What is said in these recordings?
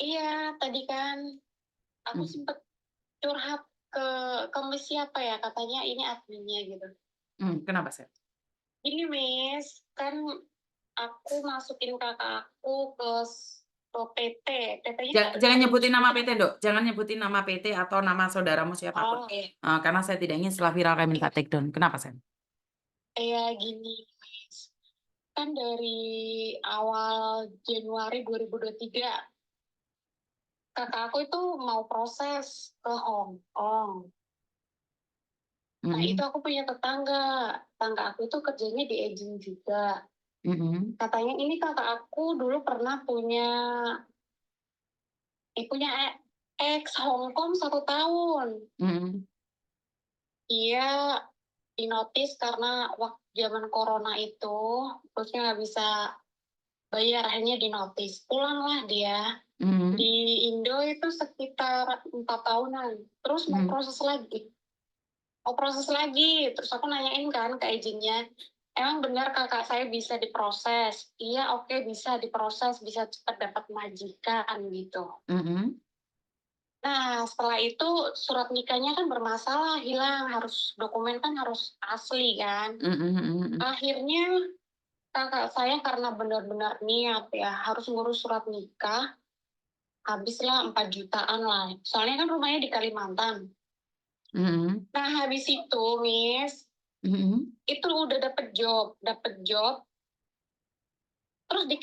Iya, tadi kan aku Hmm. sempet curhat ke Miss siapa ya, katanya ini adminnya gitu. Kenapa, Seth? Ini Miss, kan aku masukin kakak aku ke PT. PT-nya Jangan ada nyebutin nama sebutan PT, apa? Dok. Jangan nyebutin nama PT atau nama saudaramu siapapun. Oh, iya. Karena saya tidak ingin setelah viral kami minta Iya, take down. Kenapa, Seth? iya gini, Miss. Kan dari awal Januari 2023, kakak aku itu mau proses ke Hong Kong. Nah, itu Mm-mm. aku punya tetangga. Tetangga aku itu kerjanya di agent juga. Mm-mm. Katanya ini kakak aku dulu pernah punya ex Hong Kong 1 tahun. Mm-mm. Dia dinotis karena waktu zaman corona itu, terusnya nggak bisa bayar, akhirnya dinotis. Pulanglah dia. Mm-mm. Di Indo itu sekitar 4 tahunan. Terus mau Mm-mm. proses lagi. Terus aku nanyain kan ke agentnya, emang benar kakak saya bisa diproses? Iya, oke, bisa diproses, bisa cepat dapat majikan gitu. Mm-mm. Nah, setelah itu surat nikahnya kan bermasalah, hilang, harus dokumen kan harus asli kan. Mm-mm. Mm-mm. Akhirnya kakak saya karena benar-benar niat ya harus ngurus surat nikah, habislah 4 jutaan lah. Soalnya kan rumahnya di Kalimantan. Mm-mm. Nah, habis itu, Miss, Mm-mm. itu udah dapet job, terus di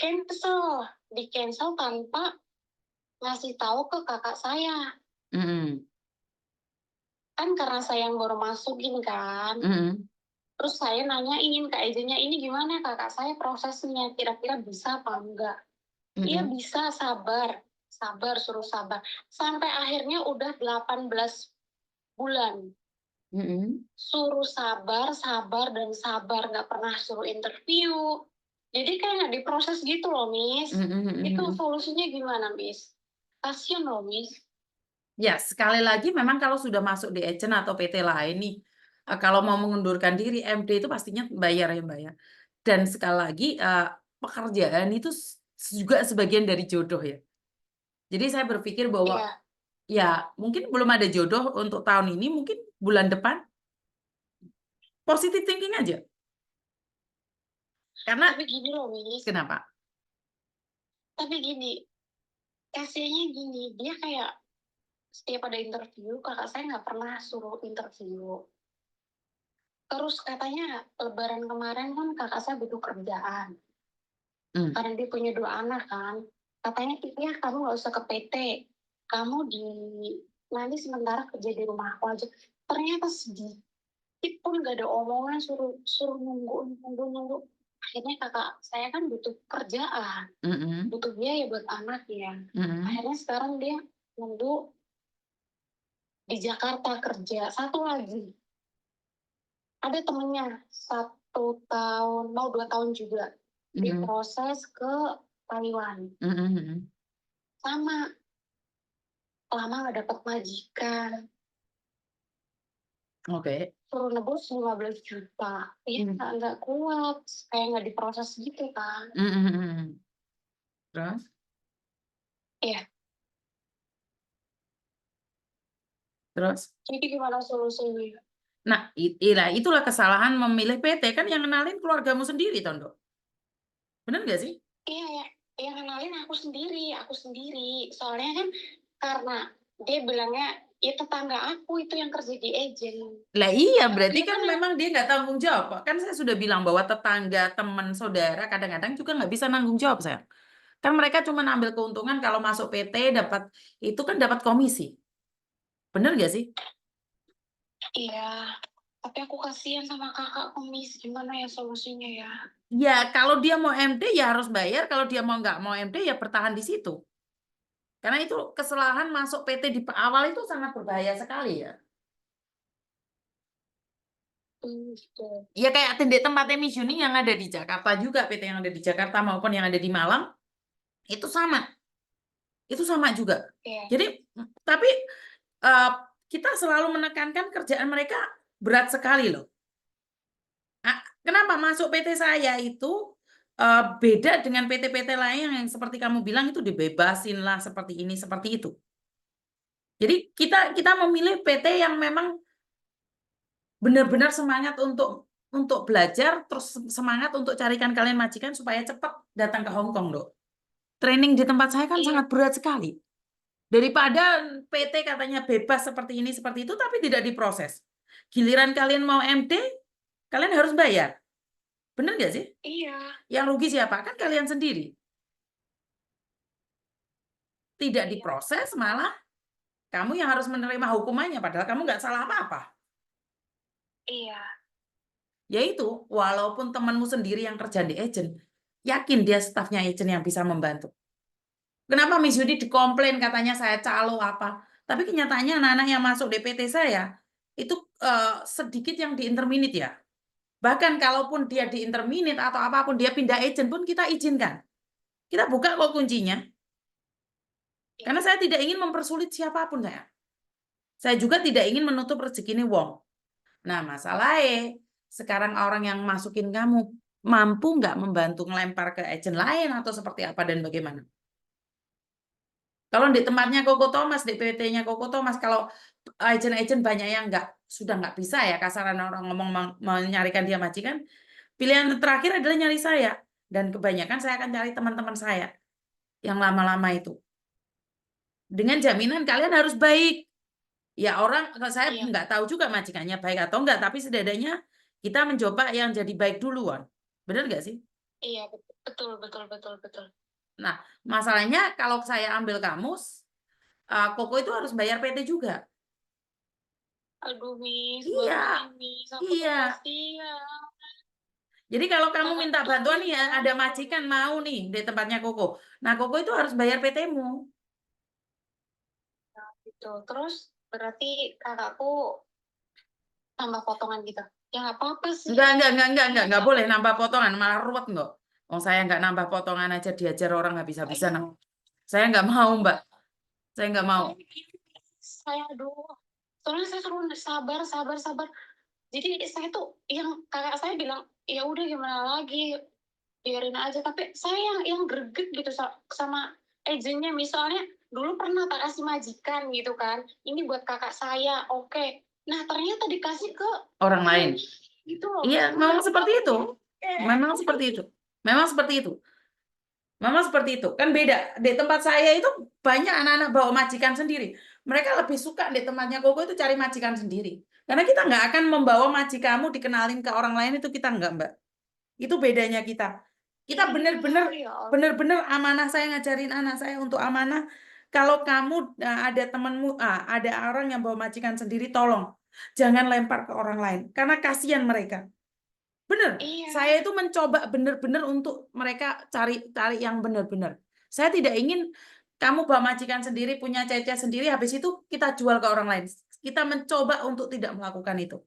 cancel tanpa ngasih tahu ke kakak saya. Mm-mm. Kan karena saya yang baru masukin kan. Mm-mm. Terus saya nanyain ke agennya, ini gimana kakak saya prosesnya, kira-kira bisa apa enggak? Iya Mm-mm. bisa, sabar, suruh sabar. Sampai akhirnya udah 18 bulan. Mm-mm. Suruh sabar, dan sabar, nggak pernah suruh interview. Jadi kayak nggak diproses gitu loh, Miss. Mm-mm. Itu Mm-mm. solusinya gimana, Miss? Kasian loh, Miss. Ya, sekali lagi memang kalau sudah masuk di agent atau PT lain nih, kalau mau mengundurkan diri, MD itu pastinya bayar ya, Mbak ya. Dan sekali lagi, pekerjaan itu juga sebagian dari jodoh ya. Jadi saya berpikir bahwa Iya, ya mungkin belum ada jodoh untuk tahun ini, mungkin bulan depan positive thinking aja. Karena tapi gini loh, Miss. kenapa? Tapi gini, kasiannya gini, dia kayak setiap ada interview, kakak saya nggak pernah suruh interview. Terus katanya lebaran kemarin kan kakak saya butuh kerjaan. Hmm. Karena dia punya 2 anak kan. Katanya, iya kamu nggak usah ke PT. Kamu nanti sementara kerja di rumah aku aja. Ternyata sedikit pun nggak ada omongan, suruh suruh nunggu. Akhirnya kakak saya kan butuh kerjaan, Mm-mm. butuh biaya buat anaknya. Mm-mm. Akhirnya sekarang dia nunggu di Jakarta kerja. Satu lagi, ada temennya 1 tahun, mau 2 tahun juga, Mm-mm. diproses ke Taiwan. Mm-mm. Sama, lama nggak dapat majikan. Oke. Suruh nebus 15 juta. Iya, Mm. nggak kuat. Kayak nggak diproses gitu kan. Mm-mm. Terus? Iya, Terus? jadi gimana solusinya? Nah, itulah kesalahan memilih PT kan yang kenalin keluargamu sendiri, Tondo. Bener nggak sih? Iya, ya, yang kenalin aku sendiri. Soalnya kan karena dia bilangnya, ya tetangga aku itu yang kerja di agent. Lah iya, Padahal berarti dia kan kan, memang dia nggak tanggung jawab. Kan saya sudah bilang bahwa tetangga, teman, saudara kadang-kadang juga nggak bisa nanggung jawab, saya. Kan mereka cuma ambil keuntungan kalau masuk PT dapat itu kan dapat komisi. Bener nggak sih? iya, tapi aku kasihan sama kakak kumis. Gimana ya solusinya ya? Ya, kalau dia mau MD ya harus bayar. Kalau dia mau nggak mau MD ya bertahan di situ. Karena itu kesalahan masuk PT di awal itu sangat berbahaya sekali ya. Gitu. Ya kayak tempatnya Misiuni yang ada di Jakarta juga, PT yang ada di Jakarta maupun yang ada di Malang, itu sama. Itu sama juga. Iya. Jadi, tapi eh, kita selalu menekankan kerjaan mereka berat sekali loh. Kenapa masuk PT saya itu beda dengan PT-PT lain yang seperti kamu bilang itu dibebasin lah seperti ini, seperti itu. Jadi kita memilih PT yang memang benar-benar semangat untuk belajar, terus semangat untuk carikan kalian majikan supaya cepat datang ke Hong Kong, Dok. Training di tempat saya kan Iya, sangat berat sekali. Daripada PT katanya bebas seperti ini, seperti itu, tapi tidak diproses. Giliran kalian mau MD, kalian harus bayar. Benar nggak sih? iya, Yang rugi siapa? Kan kalian sendiri. Tidak iya, diproses, malah kamu yang harus menerima hukumannya, padahal kamu nggak salah apa-apa. iya, Yaitu, walaupun temanmu sendiri yang kerja di agent, yakin dia stafnya agent yang bisa membantu. Kenapa Miss Yudi dikomplain katanya saya calo apa? Tapi kenyataannya anak-anak yang masuk DPT saya, itu sedikit yang di interminate ya. Bahkan kalaupun dia di interminate atau apapun, dia pindah agent pun kita izinkan. Kita buka kok kuncinya. iya, Karena saya tidak ingin mempersulit siapapun saya. Saya juga tidak ingin menutup rezeki ini wong. Nah, masalahnya sekarang orang yang masukin kamu mampu nggak membantu ngelempar ke agent lain atau seperti apa dan bagaimana? Kalau di tempatnya Koko Thomas, di PT-nya Koko Thomas, kalau agent-agent banyak yang sudah nggak bisa ya, kasaran orang ngomong menyarikan dia majikan, pilihan terakhir adalah nyari saya. Dan kebanyakan saya akan cari teman-teman saya yang lama-lama itu. Dengan jaminan kalian harus baik. Ya orang, saya iya, nggak tahu juga majikannya baik atau enggak, tapi setidaknya kita mencoba yang jadi baik duluan. Benar nggak sih? iya, betul, betul, betul, betul. Nah, masalahnya kalau saya ambil kamus, Koko itu harus bayar PT juga. Aduh, Miss, Iya, bantuin, Miss. Aku tuh iya. kasihan. Jadi kalau kamu Kakak minta tuh bantuan sayang nih ya, ada banget sama majikan Miss. mau nih di tempatnya Koko. Nah, Koko itu harus bayar PT-mu. Nah, gitu. Terus berarti kakakku tambah potongan gitu. Ya nggak apa-apa sih. Enggak Nggak boleh apa-apa. nambah potongan, malah ruwet enggak. Oh, saya nggak nambah potongan aja diajar orang nggak bisa-bisa. Nah, Aduh, saya nggak mau, Mbak. Saya nggak mau. saya gini, saya aduh. Soalnya saya suruh sabar, sabar, sabar. Jadi saya tuh yang kakak saya bilang, ya udah gimana lagi, biarin aja. Tapi saya yang greget gitu sama agennya. Misalnya dulu pernah tak kasih majikan gitu kan. Ini buat kakak saya, oke. Nah ternyata dikasih ke Orang lain. temen gitu loh. Iya, Miss. memang seperti itu. Eh, Memang seperti itu. Memang seperti itu. Memang seperti itu. Kan beda. Di tempat saya itu banyak anak-anak bawa majikan sendiri. Mereka lebih suka di tempatnya Koko itu cari majikan sendiri. Karena kita nggak akan membawa majikanmu dikenalin ke orang lain itu kita nggak, Mbak. Itu bedanya kita. Kita iya, benar-benar ya Allah. benar-benar amanah saya ngajarin anak saya untuk amanah. Kalau kamu ada temanmu, ada orang yang bawa majikan sendiri, tolong jangan lempar ke orang lain karena kasihan mereka. Bener, Iya, saya itu mencoba benar-benar untuk mereka cari yang benar-benar. Saya tidak ingin kamu bawa majikan sendiri, punya cece sendiri, habis itu kita jual ke orang lain. Kita mencoba untuk tidak melakukan itu.